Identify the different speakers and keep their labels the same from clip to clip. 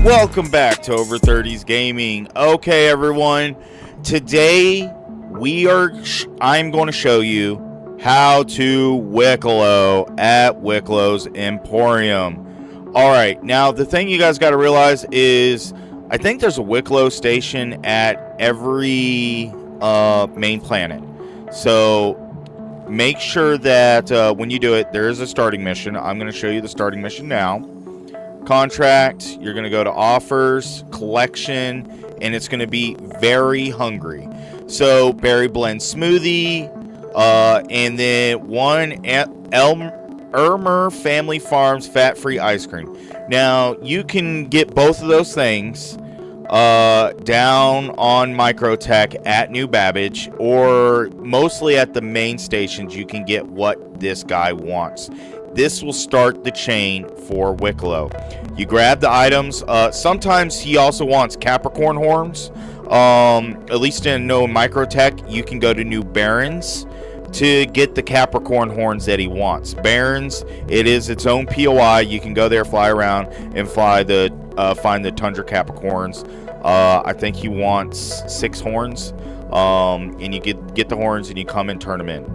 Speaker 1: Welcome back to Over 30s Gaming. Okay, everyone. Today I'm going to show you how to Wiccolo at Wiccolo's Emporium. All right, now the thing you guys got to realize is I think there's a Wiccolo station at every main planet. So make sure that when you do it, there is a starting mission. I'm going to show you the starting mission now. Contract, you're going to go to offers, collection, and it's going to be very hungry. So berry blend smoothie, and then one Elmer Family Farms fat-free ice cream. Now you can get both of those things down on Microtech at New Babbage, or mostly at the main stations. You can get what this guy wants. This will start the chain for Wiccolo. You grab the items. Sometimes he also wants Capricorn horns. At least in No Microtech, you can go to New Barons to get the Capricorn horns that he wants. Barons, it is its own POI. You can go there, fly around, and find the Tundra Capricorns. I think he wants 6 horns. And you get the horns and you come and turn them in.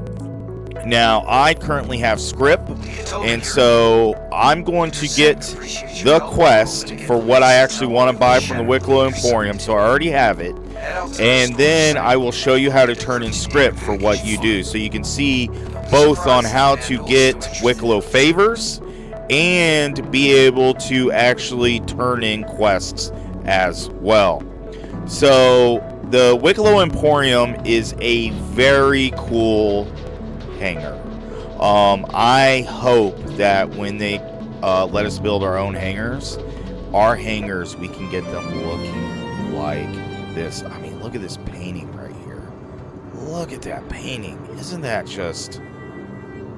Speaker 1: Now, I currently have script, and so I'm going to get the quest for what I actually want to buy from the Wiccolo Emporium, so I already have it. And then I will show you how to turn in script for what you do, so you can see both on how to get Wiccolo favors and be able to actually turn in quests as well. So, the Wiccolo Emporium is a very cool hangar. I hope that when they let us build our own hangars, we can get them looking like this. I mean, look at this painting right here. Look at that painting. Isn't that just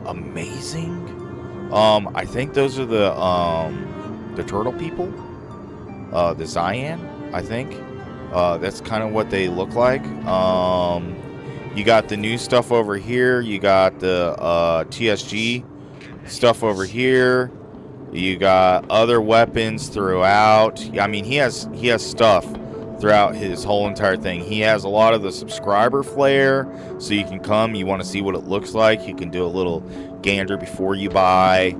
Speaker 1: amazing? I think those are the turtle people, the Cyan, I think. That's kind of what they look like. You got the new stuff over here. You got the TSG stuff over here. You got other weapons throughout. I mean, he has stuff throughout his whole entire thing. He has a lot of the subscriber flair, so you can come. You want to see what it looks like. You can do a little gander before you buy.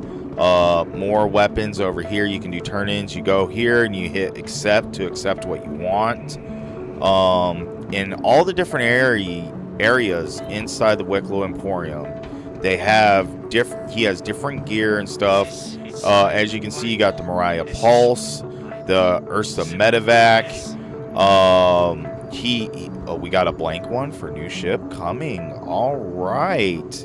Speaker 1: More weapons over here. You can do turn-ins. You go here and you hit accept to accept what you want. In all the different areas inside the Wiccolo Emporium, he has different gear and stuff. As you can see, you got the Mariah Pulse, the Ursa Medevac. We got a blank one for new ship coming. All right.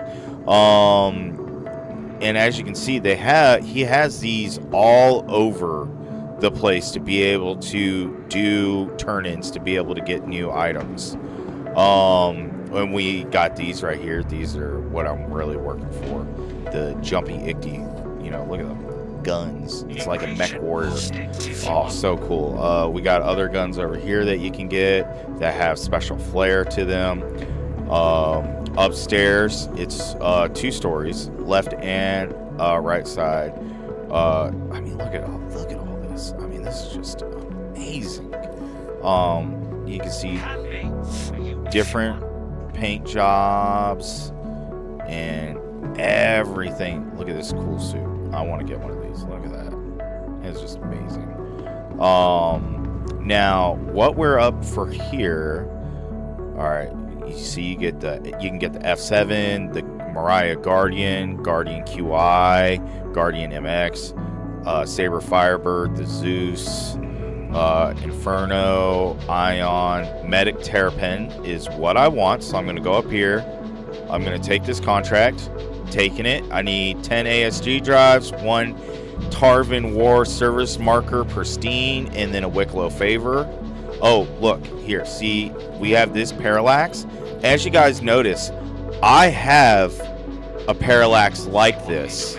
Speaker 1: And as you can see, he has these all over the place to be able to do turn-ins, to be able to get new items. When we got these right here, these are what I'm really working for. The jumpy Ichty, look at them. Guns. It's like a mech warrior. Oh, so cool. We got other guns over here that you can get that have special flair to them. Upstairs, it's 2 stories, left and right side. I mean, look at all this. I mean, this is just amazing. You can see different paint jobs and everything. Look at this cool suit. I want to get one of these. Look at that. It's just amazing. Now what we're up for here. All right, you see, you can get the F7, the Mariah Guardian QI, Guardian MX, Saber Firebird, the Zeus, Inferno, Ion, Medic Terrapin is what I want. So I'm going to go up here. I'm going to take this contract. Taking it. I need 10 ASG drives, 1 Tarvin War Service Marker Pristine, and then a Wiccolo Favor. Oh, look here. See, we have this Parallax. As you guys notice, I have a Parallax like this,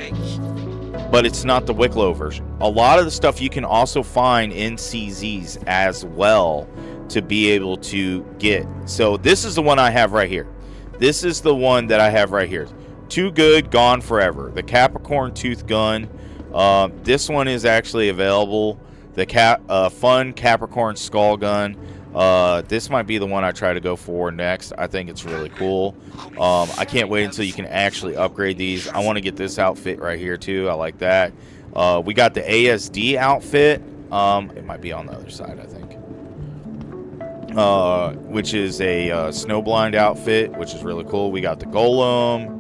Speaker 1: but it's not the Wiccolo version. A lot of the stuff you can also find in CZs as well to be able to get. So this is the one I have right here. This is the one that I have right here. Too good, gone forever. The Capricorn Tooth Gun. This one is actually available The fun Capricorn skull gun. This might be the one I try to go for next. I think it's really cool. I can't wait until you can actually upgrade these. I want to get this outfit right here too. I like that. We got the ASD outfit. It might be on the other side, I think. Which is a snowblind outfit, which is really cool. We got the Golem,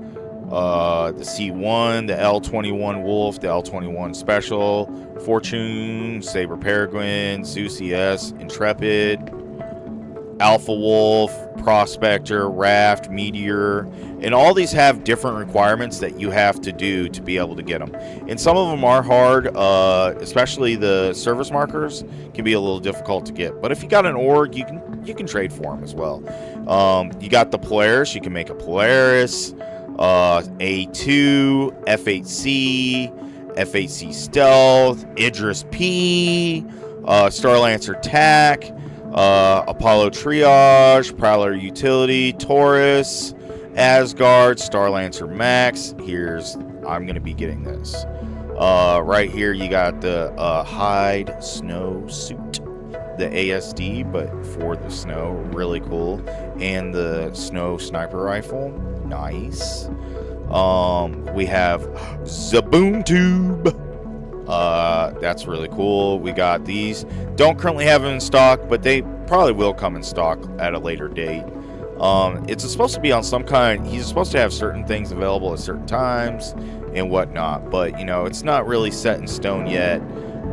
Speaker 1: the C1, the L21 Wolf, the L21 Special, Fortune, Saber Peregrine, Zeus ES, Intrepid, Alpha Wolf, Prospector, Raft, Meteor, and all these have different requirements that you have to do to be able to get them. And some of them are hard, especially the service markers can be a little difficult to get. But if you got an org, you can trade for them as well. You got the Polaris, you can make a Polaris, A2, F8C, F8C Stealth, Idris P, Starlancer TAC, Apollo Triage, Prowler Utility, Taurus, Asgard, Starlancer Max. I'm going to be getting this. Right here you got the Hide Snow Suit, the ASD, but for the snow, really cool. And the Snow Sniper Rifle, nice. We have Zaboom Tube. That's really cool. We got these. Don't currently have them in stock, but they probably will come in stock at a later date. It's supposed to be on some kind. He's supposed to have certain things available at certain times and whatnot, but you know, it's not really set in stone yet.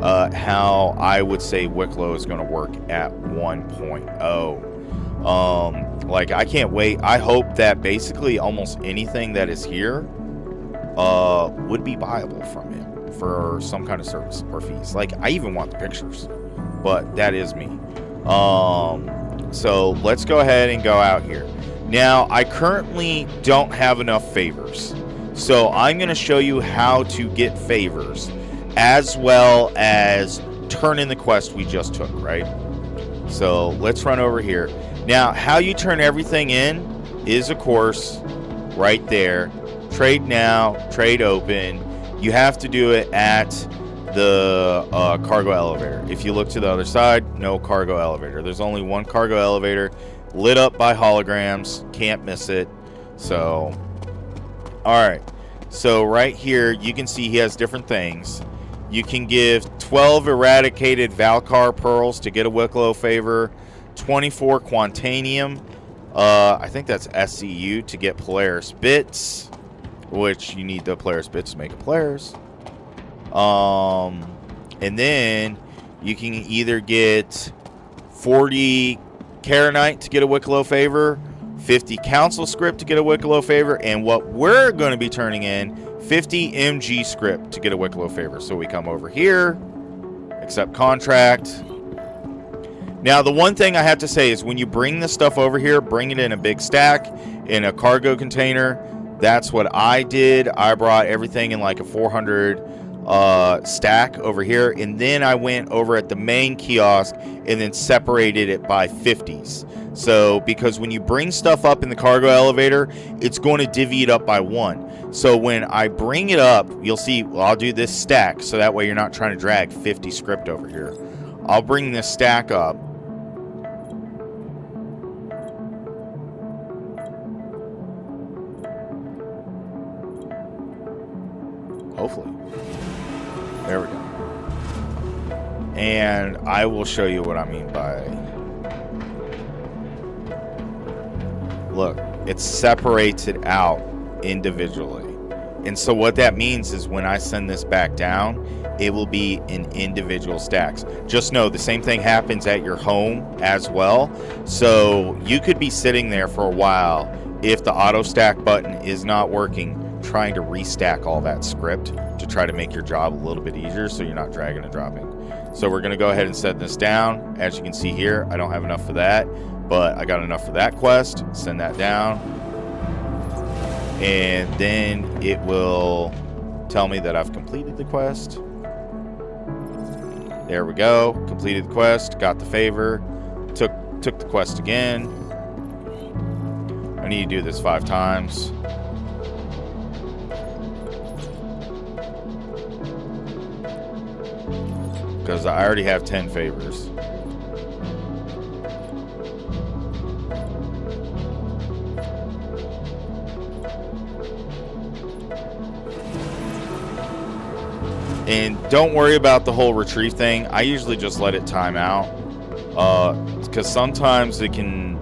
Speaker 1: How I would say Wikelo is going to work at 1.0. Like, I can't wait. I hope that basically almost anything that is here would be buyable from him for some kind of service or fees. Like, I even want the pictures, but that is me. So let's go ahead and go out here. Now, I currently don't have enough favors, so I'm going to show you how to get favors as well as turn in the quest we just took, right? So let's run over here. Now, how you turn everything in is, of course, right there. Trade now, trade open. You have to do it at the cargo elevator. If you look to the other side, no cargo elevator. There's only one cargo elevator lit up by holograms. Can't miss it. So, all right. So right here, you can see he has different things. You can give 12 eradicated Valkar pearls to get a Wiccolo favor, 24 Quantanium. I think that's SCU to get Polaris bits, which you need the Polaris bits to make a Polaris. And then you can either get 40 Karenite to get a Wiccolo favor, 50 Council script to get a Wiccolo favor, and what we're going to be turning in, 50 MG script to get a Wiccolo favor. So we come over here, accept contract. Now, the one thing I have to say is when you bring this stuff over here, bring it in a big stack, in a cargo container. That's what I did. I brought everything in like a 400 stack over here, and then I went over at the main kiosk and then separated it by 50s. So because when you bring stuff up in the cargo elevator, it's going to divvy it up by 1. So when I bring it up, you'll see, well, I'll do this stack so that way you're not trying to drag 50 script over here. I'll bring this stack up. Hopefully. There we go. And I will show you what I mean by... Look, it separates it out individually. And so what that means is when I send this back down, it will be in individual stacks. Just know the same thing happens at your home as well. So you could be sitting there for a while if the auto stack button is not working, trying to restack all that script to try to make your job a little bit easier so you're not dragging and dropping. So we're going to go ahead and set this down. As you can see here, I don't have enough for that, but I got enough for that quest. Send that down. And then it will tell me that I've completed the quest. There we go. Completed the quest. Got the favor. Took the quest again. I need to do this 5 times. because I already have 10 favors. And don't worry about the whole retrieve thing. I usually just let it time out. Because sometimes it can...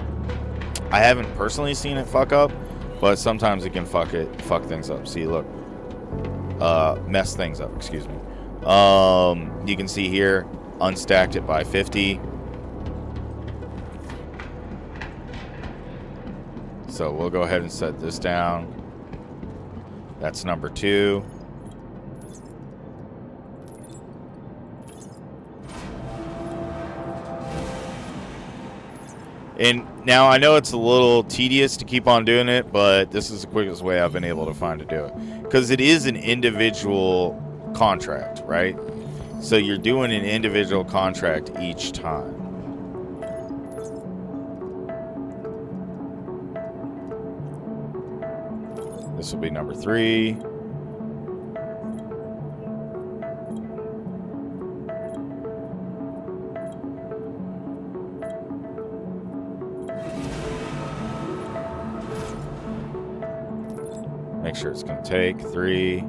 Speaker 1: I haven't personally seen it fuck up, but sometimes it can fuck things up. See, look. Mess things up, excuse me. You can see here, unstacked it by 50. So we'll go ahead and set this down. That's number 2. And now I know it's a little tedious to keep on doing it, but this is the quickest way I've been able to find to do it. Because it is an individual contract, right? So you're doing an individual contract each time. This will be number 3. Make sure it's going to take 3.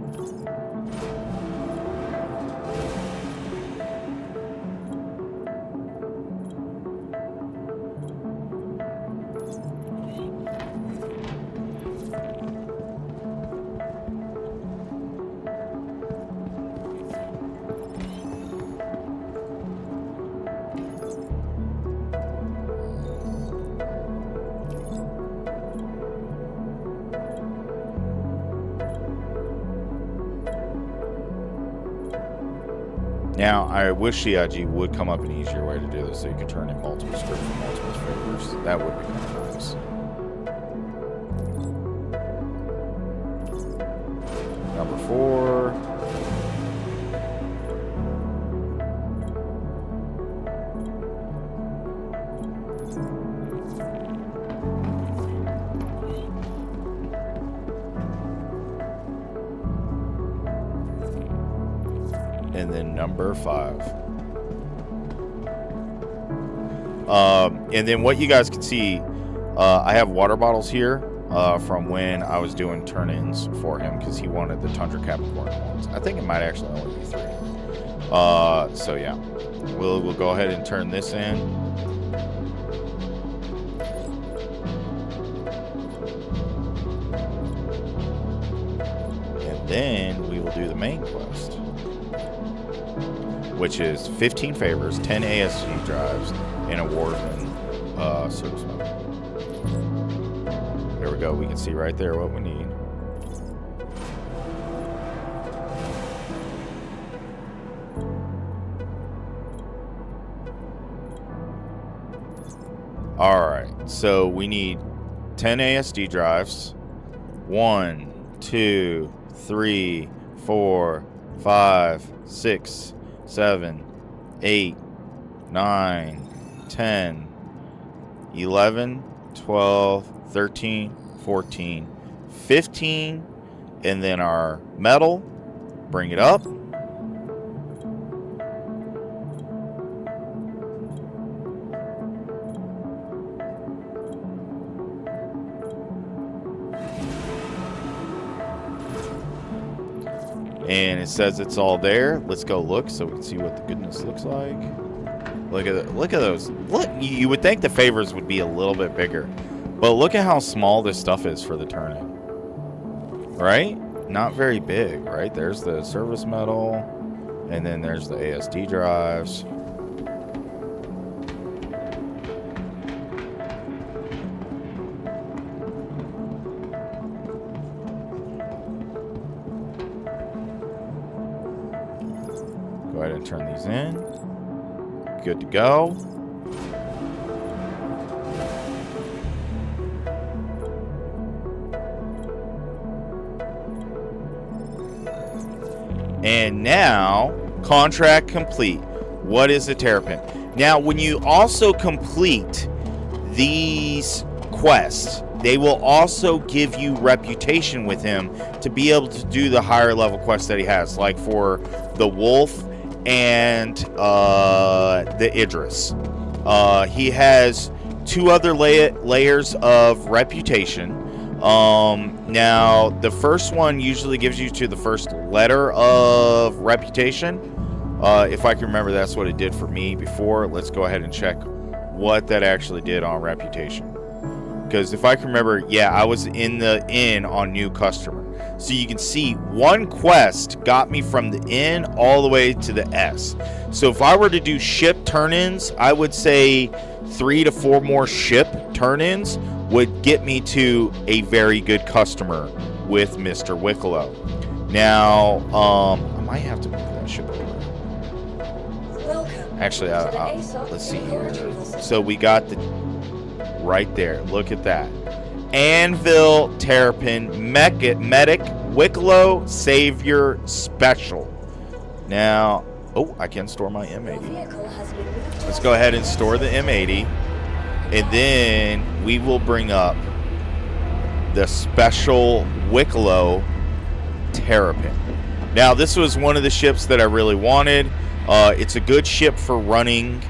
Speaker 1: Now, I wish CIG would come up an easier way to do this so you could turn in multiple scripts from multiple favors. That would be kind of nice. Number 4. And then number 5. And then what you guys can see, I have water bottles here from when I was doing turn-ins for him because he wanted the Tundra Capricorn ones. I think it might actually only be 3. So yeah, we'll go ahead and turn this in. And then we will do the main quest, which is 15 favors, 10 ASG drives, and a Wardman service member. There we go. We can see right there what we need. Alright, so we need 10 ASD drives. 1, 2, 3, 4, 5, 6, 7, 8, 9, 10, 11, 12, 13, 14, 15, and then our metal, bring it up. And it says it's all there. Let's go look so we can see what the goodness looks like. Look at those. Look, you would think the favors would be a little bit bigger, but look at how small this stuff is for the turn-in. Right? Not very big, right? There's the service metal, and then there's the ASD drives. Go ahead and turn these in. Good to go. And now, contract complete. What is a Terrapin? Now, when you also complete these quests, they will also give you reputation with him to be able to do the higher level quests that he has. Like for the wolf and the Idris. He has 2 other layers of reputation. Now, the first one usually gives you to the first letter of reputation. If I can remember, that's what it did for me before. Let's go ahead and check what that actually did on reputation. Because if I can remember, yeah, I was in the inn on new customer. So you can see 1 quest got me from the inn all the way to the S. So if I were to do ship turn-ins, I would say 3 to 4 more ship turn-ins would get me to a very good customer with Mr. Wikelo. Now, I might have to move that ship over. Actually, let's see here. So we got the right there. Look at that. Anvil Terrapin Medic Wiccolo Savior Special. Now, oh, I can store my M80. Let's go ahead and store the M80. And then we will bring up the special Wiccolo Terrapin. Now, this was one of the ships that I really wanted. It's a good ship for running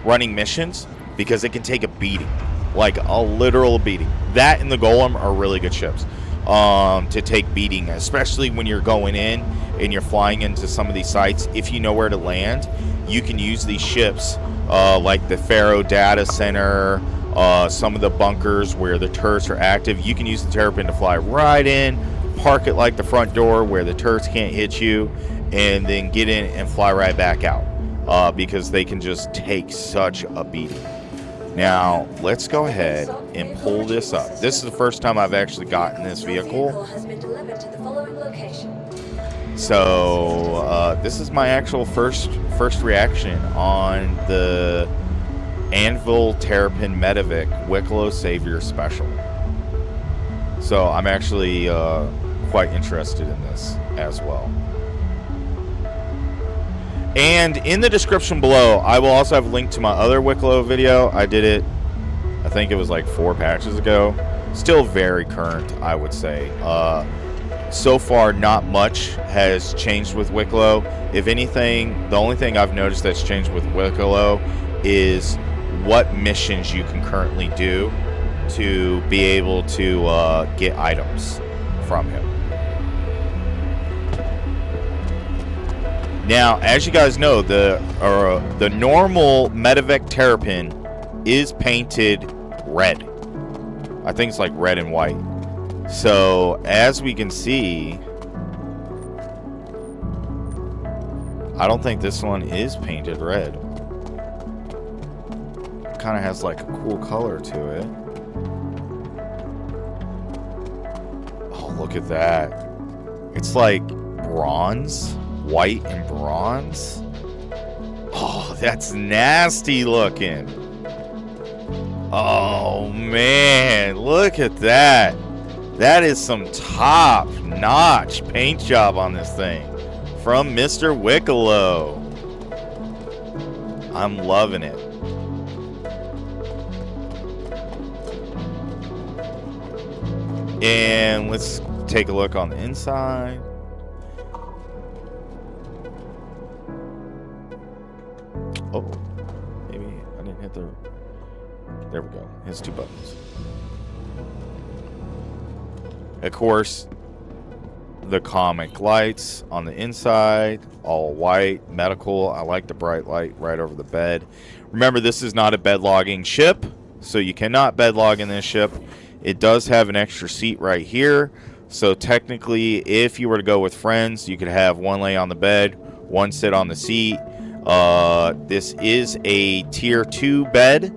Speaker 1: running missions because it can take a beating, like a literal beating. That and the Golem are really good ships to take beating, especially when you're going in and you're flying into some of these sites. If you know where to land, you can use these ships like the Pharaoh Data Center, some of the bunkers where the turrets are active. You can use the Terrapin to fly right in, park it like the front door where the turrets can't hit you, and then get in and fly right back out because they can just take such a beating. Now, let's go ahead and pull this up. This is the first time I've actually gotten this vehicle. So, this is my actual first reaction on the Anvil Terrapin Medic Wiccolo Savior Special. So, I'm actually quite interested in this as well. And in the description below, I will also have a link to my other Wikelo video. I did it, I think it was like 4 patches ago. Still very current, I would say. So far, not much has changed with Wikelo. If anything, the only thing I've noticed that's changed with Wikelo is what missions you can currently do to be able to get items from him. Now, as you guys know, the normal Medivac Terrapin is painted red. I think it's like red and white. So, as we can see, I don't think this one is painted red. It kind of has like a cool color to it. Oh, look at that. It's like bronze. White and bronze. Oh, that's nasty looking. Oh man, look at that. That is some top-notch paint job on this thing from Mr. Wikelo. I'm loving it. And let's take a look on the inside. Oh, maybe I didn't hit the... There we go. Hits 2 buttons. Of course, the comic lights on the inside, all white, medical. I like the bright light right over the bed. Remember, this is not a bed logging ship, so you cannot bed log in this ship. It does have an extra seat right here. So technically, if you were to go with friends, you could have one lay on the bed, one sit on the seat. This is a tier 2 bed.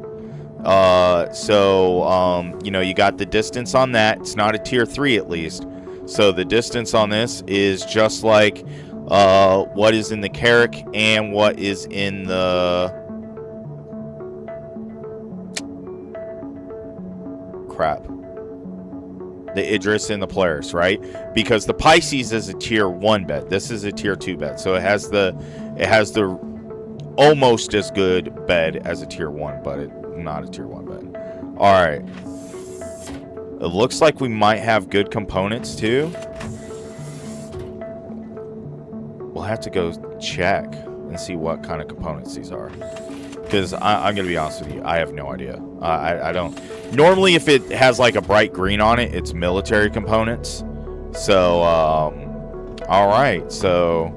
Speaker 1: You know, you got the distance on that. It's not a tier 3 at least. So the distance on this is just like what is in the Carrick and what is in the the Idris and the Polaris, right? Because the Pisces is a tier 1 bed. This is a tier 2 bed. So it has the almost as good bed as a tier 1, but not a tier 1 bed. All right. It looks like we might have good components too. We'll have to go check and see what kind of components these are. Because I'm going to be honest with you, I have no idea. I don't. Normally, if it has like a bright green on it, it's military components. So, all right. So,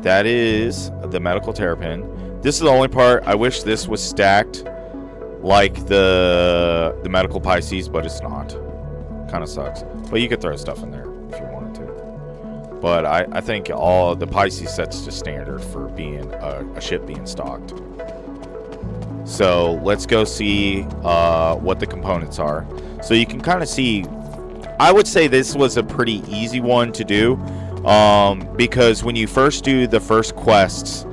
Speaker 1: that is the medical terrapin. This is the only part. I wish this was stacked like the medical Pisces, but it's not. Kind of sucks. But you could throw stuff in there if you wanted to. But I think all the Pisces set's just standard for being a ship being stocked. So let's go see what the components are. So you can kind of see, I would say this was a pretty easy one to do, because when you first do the first quests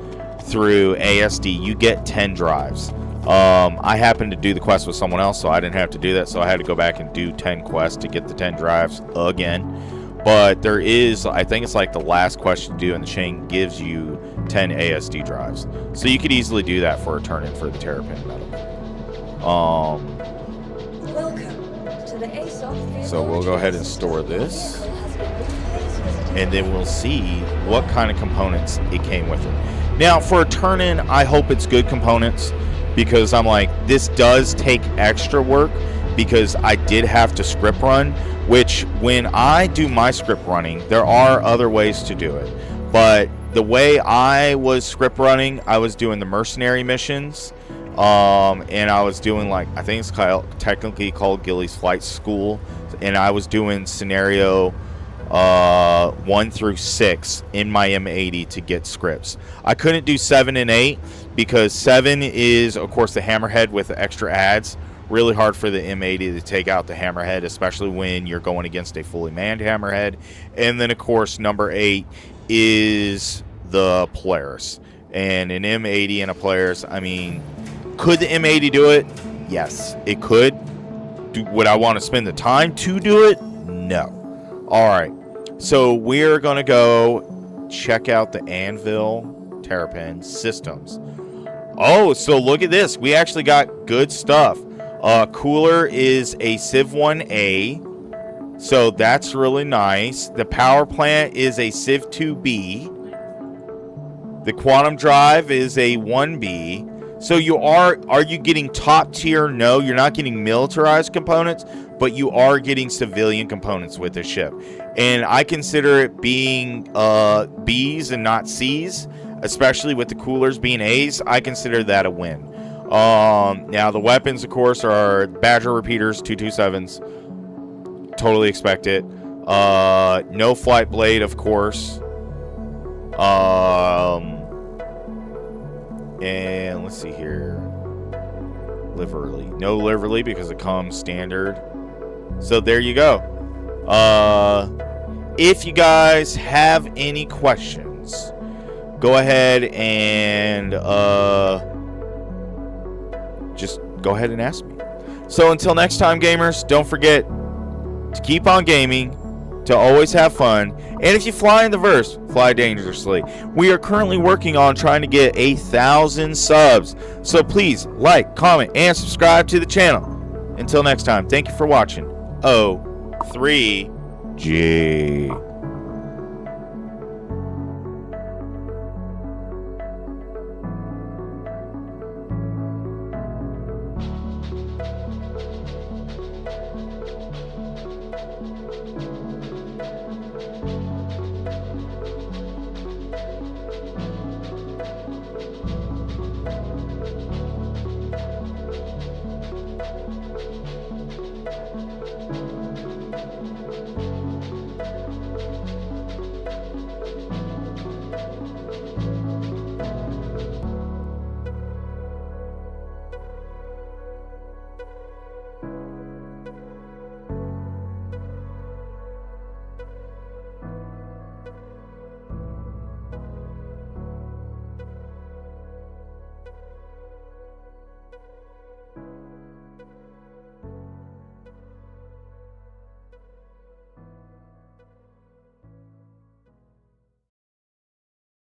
Speaker 1: through ASD, you get 10 drives. I happened to do the quest with someone else, so I didn't have to do that, so I had to go back and do 10 quests to get the 10 drives again. But there is, I think it's like the last quest you do in the chain gives you 10 ASD drives. So you could easily do that for a turn-in for the Terrapin Metal.
Speaker 2: Welcome to the ASOF.
Speaker 1: So we'll go ahead and store this. And then we'll see what kind of components it came with it. Now, for a turn-in, I hope it's good components, because I'm like, this does take extra work, because I did have to script run, which when I do my script running, there are other ways to do it. But the way I was script running, I was doing the mercenary missions, and I was doing, like, I think it's technically called Gilly's Flight School, and I was doing scenario 1 through 6 in my M80 to get scripts. I couldn't do 7 and 8 because 7 is, of course, the hammerhead with the extra adds. Really hard for the M80 to take out the hammerhead, especially when you're going against a fully manned hammerhead. And then, of course, number 8 is the Polaris. And an M80 and a Polaris, I mean, could the M80 do it? Yes, it could. Would I want to spend the time to do it? No. All right. So we're going to go check out the Anvil Terrapin systems. Oh, so look at this. We actually got good stuff. Cooler is a Civ 1A, so that's really nice. The power plant is a Civ 2B. The quantum drive is a 1B. So you are you getting top tier? No, you're not getting militarized components, but you are getting civilian components with the ship. And I consider it being B's and not C's, especially with the coolers being A's. I consider that a win. Now the weapons, of course, are Badger repeaters, 227s. Totally expect it. No flight blade, of course. And let's see here. Livery. No livery because it comes standard. So there you go. If you guys have any questions, go ahead and just go ahead and ask me. So until next time, gamers, don't forget to keep on gaming, to always have fun, and if you fly in the verse, fly dangerously. We are currently working on trying to get 1,000 subs, so please like, comment, and subscribe to the channel. Until next time, thank you for watching. O3G.